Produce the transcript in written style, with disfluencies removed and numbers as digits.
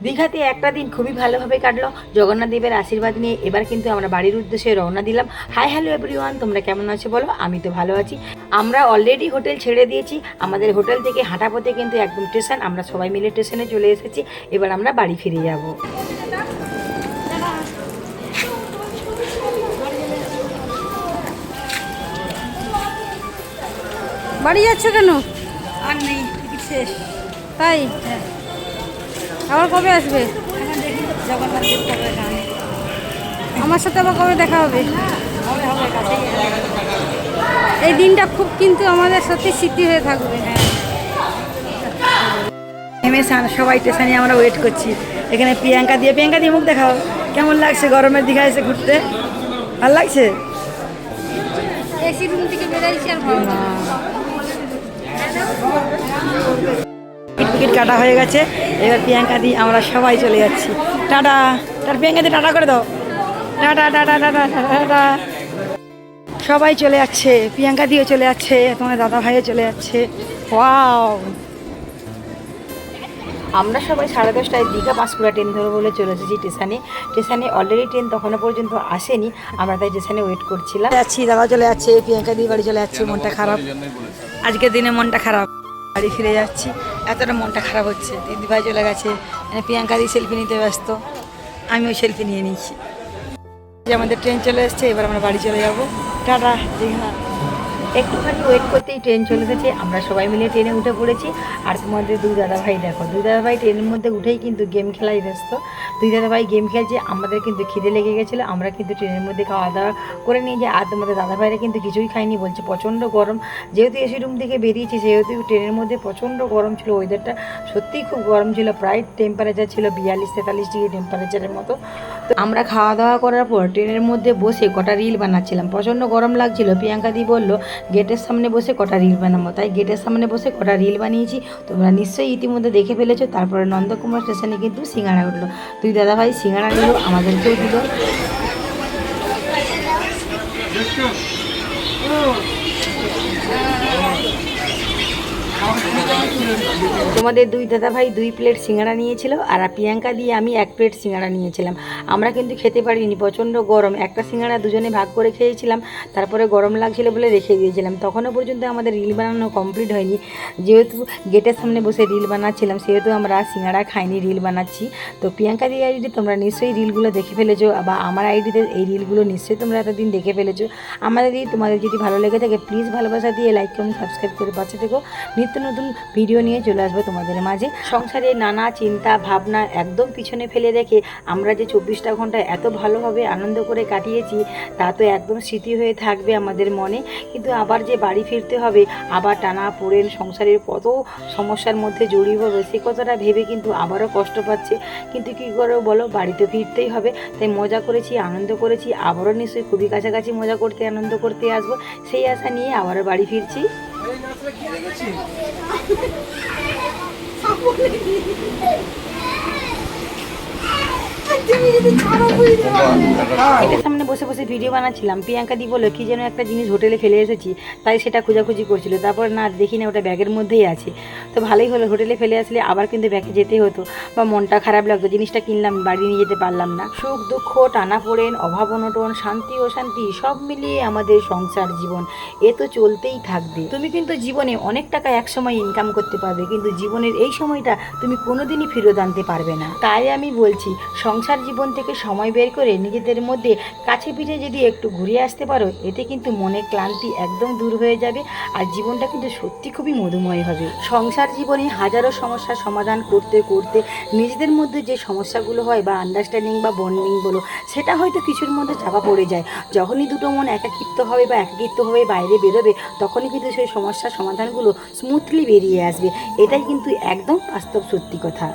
দীঘাতে একটা দিন খুবই ভালোভাবে কাটলো জগন্নাথ দেবের আশীর্বাদ নিয়ে। এবার কিন্তু আমরা বাড়ির উদ্দেশ্যে রওনা দিলাম। হাই হ্যালো এভরিওয়ান, তোমরা কেমন আছো বলো? আমি তো ভালো আছি। আমরা অলরেডি হোটেল ছেড়ে দিয়েছি। আমাদের হোটেল থেকে হাঁটা পথে কিন্তু একদম স্টেশন। আমরা সবাই মিলে স্টেশনে চলে এসেছি। এবার আমরা বাড়ি ফিরে যাব। বাড়ি যাচ্ছ কেন? আর নেই, টিকিট শেষ। তাই? আবার কবে আসবে? দেখি জগন্নাথ দেব কবে গানে। আমার সাথে আবার কবে দেখা হবে? হবে হবে, কাছেই। এই দিনটা খুব কিন্তু আমাদের সত্যি স্মৃতি হয়ে থাকবে। নেমে সবাই স্টেশনে আমরা ওয়েট করছি। এখানে প্রিয়াঙ্কা দিয়ে মুখ দেখাও। কেমন লাগছে গরমের দীঘা এসে ঘুরতে? ভালো লাগছে? এসি রুম থেকে বেরাইছি আর ভালো না। টিকিট কাটা হয়ে গেছে। এবার প্রিয়াঙ্কা দি আমরা সবাই চলে যাচ্ছি। টাটা। প্রিয়াঙ্কা দি টাটা করে দাও। Tata tata tata tata. সবাই চলে যাচ্ছে। প্রিয়াঙ্কা দিও চলে যাচ্ছে, তোমার দাদা ভাইও চলে যাচ্ছে। ওয়াও! আমরা সবাই 10:30টায় দীঘা পাঁশকুড়া ট্রেন ধরবো বলে চলে এসেছি স্টেশনে অলরেডি ট্রেন তখনও পর্যন্ত আসেনি। আমরা তাই স্টেশনে ওয়েট করছিলাম। যাচ্ছি, দাদা চলে যাচ্ছে, প্রিয়াঙ্কা দি বাড়ি চলে যাচ্ছে। মনটা খারাপ, আজকের দিনে মনটা খারাপ। বাড়ি ফিরে যাচ্ছি, এতটা মনটা খারাপ হচ্ছে। দিদিভাই চলে গেছে, প্রিয়াঙ্কা দি সেলফি নিতে ব্যস্ত, আমিও সেলফি নিয়ে নিচ্ছি। আমাদের ট্রেন চলে এসছে, এবার আমরা বাড়ি চলে যাবো। টাটা দীঘা। একটুখানি ওয়েট করতেই ট্রেন চলে এসেছে। আমরা সবাই মিলে ট্রেনে উঠে পড়েছি। আর তোমাদের দুই দাদাভাই দেখো, দুই দাদাভাই ট্রেনের মধ্যে উঠেই কিন্তু গেম খেলায় ব্যস্ত। দুই দাদাভাই গেম খেলছে। আমাদের কিন্তু খিদে লেগে গেছিলো, আমরা কিন্তু ট্রেনের মধ্যে খাওয়া দাওয়া করে নিয়ে যাই। আর তোমাদের দাদাভাইরা কিন্তু কিছুই খায়নি, বলছে প্রচণ্ড গরম। যেহেতু এসি রুম থেকে বেরিয়েছি সেহেতু ট্রেনের মধ্যে প্রচণ্ড গরম ছিল। ওয়েদারটা সত্যিই খুব গরম ছিল, প্রায় টেম্পারেচার ছিল 42-43 ডিগ্রি টেম্পারেচারের মতো। তো আমরা খাওয়া দাওয়া করার পর ট্রেনের মধ্যে বসে কটা রিল বানাচ্ছিলাম। প্রচণ্ড গরম লাগছিল। প্রিয়াঙ্কা দি বললো গেটের সামনে বসে কটা রিল বানাবো, তাই গেটের সামনে বসে কটা রিল বানিয়েছি। তোমরা নিশ্চয়ই ইতিমধ্যে দেখে ফেলেছো। তারপরে নন্দকুমার স্টেশনে কিন্তু সিঙ্গাড়া উঠলো। দুই দাদাভাই সিঙ্গাড়া নিল, আমাদেরকেও দিল। তোমাদের দুই দাদাভাই 2 প্লেট সিঙ্গাড়া নিয়েছিল, আর প্রিয়াঙ্কা দিয়ে আমি 1 প্লেট সিঙ্গাড়া নিয়েছিলাম। আমরা কিন্তু খেতে পারিনি, প্রচণ্ড গরম। একটা সিঙ্গাড়া দুজনে ভাগ করে খেয়েছিলাম, তারপরে গরম লাগছিল বলে রেখে দিয়েছিলাম। তখনও পর্যন্ত আমাদের রিল বানানো কমপ্লিট হয়নি। যেহেতু গেটের সামনে বসে রিল বানাচ্ছিলাম সেহেতু আমরা সিঙ্গাড়া খাইনি, রিল বানাচ্ছি। তো প্রিয়াঙ্কা দিয়ে আইডি তোমরা নিশ্চয়ই রিলগুলো দেখে ফেলেছো, বা আমার আইডিতে এই রিলগুলো নিশ্চয়ই তোমরা এতদিন দেখে ফেলেছো। আমাদের তোমাদের যদি ভালো লেগে থাকে প্লিজ ভালোবাসা দিয়ে লাইক কমেন্ট সাবস্ক্রাইব করে পাশে থেকো। নিত্য নতুন ভিডিও নিয়ে চলে আসবো তোমাদের মাঝে। সংসারে নানা চিন্তা ভাবনা একদম পিছনে ফেলে রেখে আমরা যে 24টা ঘন্টা এত ভালোভাবে আনন্দ করে কাটিয়েছি তা তো একদম স্মৃতি হয়ে থাকবে আমাদের মনে। কিন্তু আবার যে বাড়ি ফিরতে হবে, আবার টানা পোড়েন সংসারের কত সমস্যার মধ্যে জড়িয়ে হবে সে কথাটা ভেবে কিন্তু আবারও কষ্ট পাচ্ছে। কিন্তু কী করে বলো, বাড়িতে ফিরতেই হবে। তাই মজা করেছি, আনন্দ করেছি। আবারও নিশ্চয়ই খুবই কাছাকাছি মজা করতে আনন্দ করতে আসবো, সেই আশা নিয়ে আবারও বাড়ি ফিরছি। এটার সামনে বসে বসে ভিডিও বানাচ্ছিলাম। প্রিয়াঙ্কা দি বললো কি যেন একটা জিনিস হোটেলে ফেলে এসেছি, তাই সেটা খোঁজাখুঁজি করছিল। তারপর না দেখি না ওটা ব্যাগের মধ্যেই আছে। তো ভালোই হলো, হোটেলে ফেলে আসলে আবার কিন্তু ব্যাগে যেতে হতো, বা মনটা খারাপ লাগতো। জিনিসটা কিনলাম, বাড়ি নিয়ে যেতে পারলাম না। সুখ দুঃখ, টানা পড়েন, অভাব অনটন, শান্তি অশান্তি সব মিলিয়ে আমাদের সংসার জীবন এ তো চলতেই থাকবে। তুমি কিন্তু জীবনে অনেক টাকা একসময় ইনকাম করতে পারবে, কিন্তু জীবনের এই সময়টা তুমি কোনোদিনই ফেরত আনতে পারবে না। তাই আমি বলছি, সংসার জীবন থেকে সময় বের করে নিজেদের মধ্যে কাছে পিঠে যদি একটু ঘুরে আসতে পারো, এতে কিন্তু মনের ক্লান্তি একদম দূর হয়ে যাবে, আর জীবনটা কিন্তু সত্যি খুবই মধুময় হবে। সংসার জীবনে হাজারো সমস্যার সমাধান করতে করতে নিজেদের মধ্যে যে সমস্যাগুলো হয়, বা আন্ডারস্ট্যান্ডিং বা বন্ডিং বলো, সেটা হয়তো কিছুর মধ্যে চাপা পড়ে যায়। যখনই দুটো মন একাকিত্বভাবে বাইরে বেরোবে, তখনই কিন্তু সেই সমস্যার সমাধানগুলো স্মুথলি বেরিয়ে আসবে। এটাই কিন্তু একদম বাস্তব সত্যি কথা।